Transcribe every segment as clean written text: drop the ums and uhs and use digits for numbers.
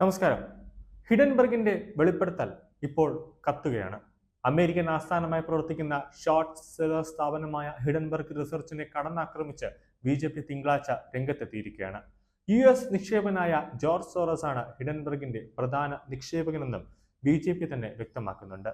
നമസ്കാരം. ഹിഡൻബർഗിന്റെ വെളിപ്പെടുത്തൽ ഇപ്പോൾ കത്തുകയാണ്. അമേരിക്കൻ ആസ്ഥാനമായി പ്രവർത്തിക്കുന്ന ഷോർട്ട് സെല്ലർ സ്ഥാപനമായ ഹിഡൻബർഗ് റിസർച്ചിനെ കടന്നാക്രമിച്ച് ബി.ജെ.പി തിങ്കളാഴ്ച രംഗത്തെത്തിയിരിക്കുകയാണ്. യു.എസ് നിക്ഷേപകനായ ജോർജ് സോറസ് ആണ് ഹിഡൻബർഗിന്റെ പ്രധാന നിക്ഷേപകനെന്നും ബി.ജെ.പി തന്നെ വ്യക്തമാക്കുന്നുണ്ട്.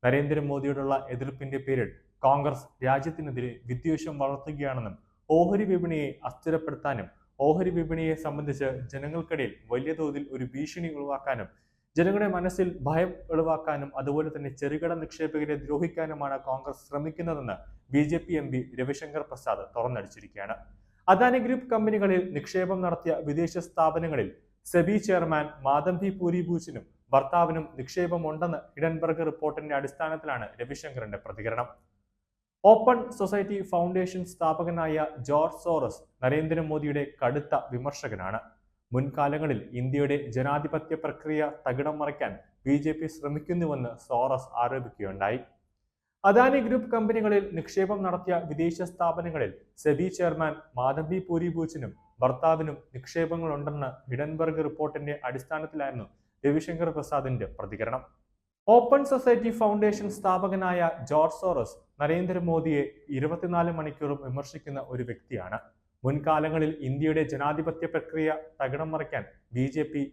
നരേന്ദ്രമോദിയോടുള്ള എതിർപ്പിന്റെ പേരിൽ കോൺഗ്രസ് രാജ്യത്തിനെതിരെ വിദ്വേഷം വളർത്തുകയാണെന്നും ഓഹരി വിപണിയെ അസ്ഥിരപ്പെടുത്താനും ഓഹരി വിപണിയെ സംബന്ധിച്ച് ജനങ്ങൾക്കിടയിൽ വലിയ തോതിൽ ഒരു ഭീഷണി ഉളവാക്കാനും ജനങ്ങളുടെ മനസ്സിൽ ഭയം ഉളവാക്കാനും അതുപോലെ തന്നെ ചെറുകിട നിക്ഷേപകരെ ദ്രോഹിക്കാനുമാണ് കോൺഗ്രസ് ശ്രമിക്കുന്നതെന്ന് BJP M P Ravishankar Prasad തുറന്നടിച്ചിരിക്കുകയാണ്. അദാനി ഗ്രൂപ്പ് കമ്പനികളിൽ നിക്ഷേപം നടത്തിയ വിദേശ സ്ഥാപനങ്ങളിൽ സെബി ചെയർമാൻ മാധവി പൂരിഭൂഷനും ഭർത്താവിനും നിക്ഷേപമുണ്ടെന്ന് ഹിഡൻബർഗ് റിപ്പോർട്ടിന്റെ അടിസ്ഥാനത്തിലാണ് രവിശങ്കറിന്റെ പ്രതികരണം. ഓപ്പൺ സൊസൈറ്റി ഫൗണ്ടേഷൻ സ്ഥാപകനായ ജോർജ് സോറസ് നരേന്ദ്രമോദിയുടെ കടുത്ത വിമർശകനാണ്. മുൻകാലങ്ങളിൽ ഇന്ത്യയുടെ ജനാധിപത്യ പ്രക്രിയ തകിടം മറിക്കാൻ ബി.ജെ.പി ശ്രമിക്കുന്നുവെന്ന് സോറസ് ആരോപിക്കുകയുണ്ടായി. അദാനി ഗ്രൂപ്പ് കമ്പനികളിൽ നിക്ഷേപം നടത്തിയ വിദേശ സ്ഥാപനങ്ങളിൽ സെബി ചെയർമാൻ മാധവി പൂരിഭൂഷനും ഭർത്താവിനും നിക്ഷേപങ്ങളുണ്ടെന്ന് ഹിഡൻബർഗ് റിപ്പോർട്ടിന്റെ അടിസ്ഥാനത്തിലായിരുന്നു രവിശങ്കർ പ്രസാദിന്റെ പ്രതികരണം. ഓപ്പൺ സൊസൈറ്റി ഫൗണ്ടേഷൻ സ്ഥാപകനായ ജോർജ് സോറസ് നരേന്ദ്രമോദിയെ 24 മണിക്കൂറും വിമർശിക്കുന്ന ഒരു വ്യക്തിയാണ്. മുൻകാലങ്ങളിൽ ഇന്ത്യയുടെ ജനാധിപത്യ പ്രക്രിയ തകിടം മറിക്കാൻ ബി.ജെ.പി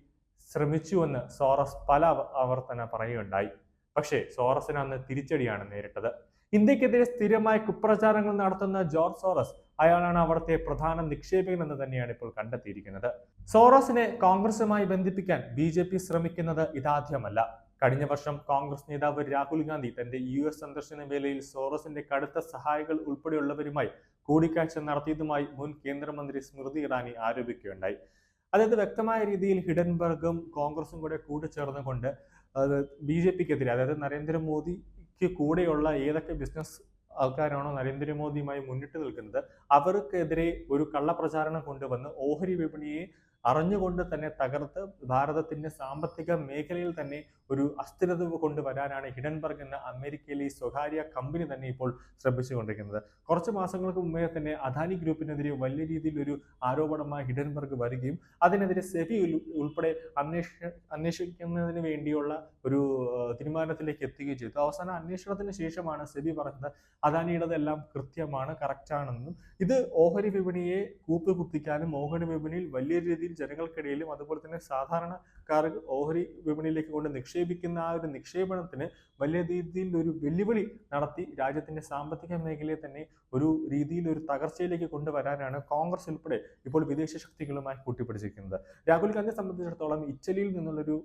ശ്രമിച്ചുവെന്ന് സോറസ് പല ആവർത്തന പറയുകയുണ്ടായി. പക്ഷേ സോറസിന് അന്ന് തിരിച്ചടിയാണ് നേരിട്ടത്. ഇന്ത്യക്കെതിരെ സ്ഥിരമായ കുപ്രചാരങ്ങൾ നടത്തുന്ന ജോർജ് സോറസ് അയാളാണ് അവിടുത്തെ പ്രധാന നിക്ഷേപകൻ എന്ന് തന്നെയാണ് ഇപ്പോൾ കണ്ടെത്തിയിരിക്കുന്നത്. സോറസിനെ കോൺഗ്രസുമായി ബന്ധിപ്പിക്കാൻ ബി.ജെ.പി ശ്രമിക്കുന്നത് ഇതാദ്യമല്ല. കഴിഞ്ഞ വർഷം കോൺഗ്രസ് നേതാവ് രാഹുൽ ഗാന്ധി തന്റെ യു.എസ് സന്ദർശന വേളയിൽ സോറസിന്റെ കടുത്ത സഹായികൾ ഉൾപ്പെടെയുള്ളവരുമായി കൂടിക്കാഴ്ച നടത്തിയതുമായി മുൻ കേന്ദ്രമന്ത്രി സ്മൃതി ഇറാനി ആരോപിക്കുകയുണ്ടായി. അതായത് വ്യക്തമായ രീതിയിൽ ഹിഡൻബർഗും കോൺഗ്രസും കൂടെ കൂടിച്ചേർന്നുകൊണ്ട് ബി.ജെ.പിക്കെതിരെ, അതായത് നരേന്ദ്രമോദിക്ക് കൂടെയുള്ള ഏതൊക്കെ ബിസിനസ് ആൾക്കാരാണോ നരേന്ദ്രമോദിയുമായി മുന്നിട്ട് നിൽക്കുന്നത് അവർക്കെതിരെ ഒരു കള്ളപ്രചാരണം കൊണ്ടുവന്ന് ഓഹരി വിപണിയെ അറിഞ്ഞുകൊണ്ട് തന്നെ തകർത്ത് ഭാരതത്തിന്റെ സാമ്പത്തിക മേഖലയിൽ തന്നെ ഒരു അസ്ഥിരത കൊണ്ടുവരാനാണ് ഹിഡൻബർഗ് എന്ന അമേരിക്കയിലെ സ്വകാര്യ കമ്പനി തന്നെ ഇപ്പോൾ ശ്രമിച്ചുകൊണ്ടിരിക്കുന്നത്. കുറച്ച് മാസങ്ങൾക്ക് മുമ്പേ തന്നെ അദാനി ഗ്രൂപ്പിനെതിരെ വലിയ രീതിയിൽ ഒരു ആരോപണമായി ഹിഡൻബർഗ് വരികയും അതിനെതിരെ സെബി ഉൾപ്പെടെ അന്വേഷിക്കുന്നതിന് വേണ്ടിയുള്ള ഒരു തീരുമാനത്തിലേക്ക് എത്തുകയും ചെയ്തു. അവസാന അന്വേഷണത്തിന് ശേഷമാണ് സെബി പറഞ്ഞത് അദാനിയുടേതെല്ലാം കൃത്യമാണ്, കറക്റ്റാണെന്നും ഇത് ഓഹരി വിപണിയെ കൂപ്പുകുത്തിക്കാനും ഓഹരി വിപണിയിൽ വലിയ രീതിയിൽ ജനങ്ങൾക്കിടയിലും അതുപോലെ തന്നെ സാധാരണക്കാർ ഓഹരി വിപണിയിലേക്ക് കൊണ്ട് നിക്ഷേപിക്കുന്ന ആ ഒരു നിക്ഷേപണത്തിന് വലിയ രീതിയിൽ ഒരു വെല്ലുവിളി നടത്തി രാജ്യത്തിന്റെ സാമ്പത്തിക മേഖലയെ തന്നെ ഒരു രീതിയിൽ ഒരു തകർച്ചയിലേക്ക് കൊണ്ടുവരാനാണ് കോൺഗ്രസ് ഉൾപ്പെടെ ഇപ്പോൾ വിദേശ ശക്തികളുമായി കൂട്ടിപ്പിടിച്ചിരിക്കുന്നത്. രാഹുൽ ഗാന്ധിയെ സംബന്ധിച്ചിടത്തോളം ഇറ്റലിയിൽ നിന്നുള്ളൊരു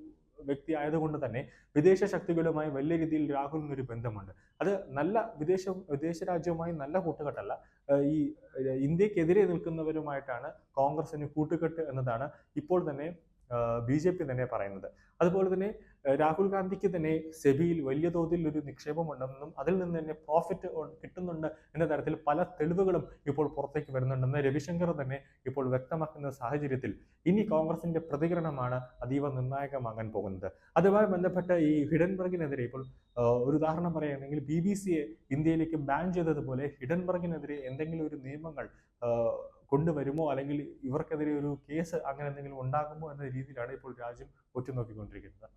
വ്യക്തി ആയതുകൊണ്ട് തന്നെ വിദേശ ശക്തികളുമായി വലിയ രീതിയിൽ രാഹുലിനൊരു ബന്ധമുണ്ട്. അത് നല്ല വിദേശ രാജ്യവുമായി നല്ല കൂട്ടുകെട്ടല്ല, ഈ ഇന്ത്യക്കെതിരെ നിൽക്കുന്നവരുമായിട്ടാണ് കോൺഗ്രസിന് കൂട്ടുകെട്ട് എന്നതാണ് ഇപ്പോൾ തന്നെ ബി.ജെ.പി തന്നെ പറയുന്നത്. അതുപോലെ തന്നെ രാഹുൽ ഗാന്ധിക്ക് തന്നെ സെബിയിൽ വലിയ തോതിൽ ഒരു നിക്ഷേപമുണ്ടെന്നും അതിൽ നിന്ന് തന്നെ പ്രോഫിറ്റ് കിട്ടുന്നുണ്ട് എന്ന തരത്തിൽ പല തെളിവുകളും ഇപ്പോൾ പുറത്തേക്ക് വരുന്നുണ്ടെന്ന് രവിശങ്കർ തന്നെ ഇപ്പോൾ വ്യക്തമാക്കുന്ന സാഹചര്യത്തിൽ ഇനി കോൺഗ്രസിന്റെ പ്രതികരണമാണ് അതീവ നിർണായകമാകാൻ പോകുന്നത്. അതുമായി ബന്ധപ്പെട്ട് ഈ ഹിഡൻബർഗിനെതിരെ ഇപ്പോൾ ഒരു ഉദാഹരണം പറയുകയാണെങ്കിൽ BBC-യെ ഇന്ത്യയിലേക്ക് ബാൻ ചെയ്തതുപോലെ ഹിഡൻബർഗിനെതിരെ എന്തെങ്കിലും ഒരു നിയമങ്ങൾ കൊണ്ടുവരുമോ അല്ലെങ്കിൽ ഇവർക്കെതിരെ ഒരു കേസ് അങ്ങനെ എന്തെങ്കിലും ഉണ്ടാകുമോ എന്ന രീതിയിലാണ് ഇപ്പോൾ രാജ്യം ഉറ്റുനോക്കിക്കൊണ്ടിരിക്കുന്നത്.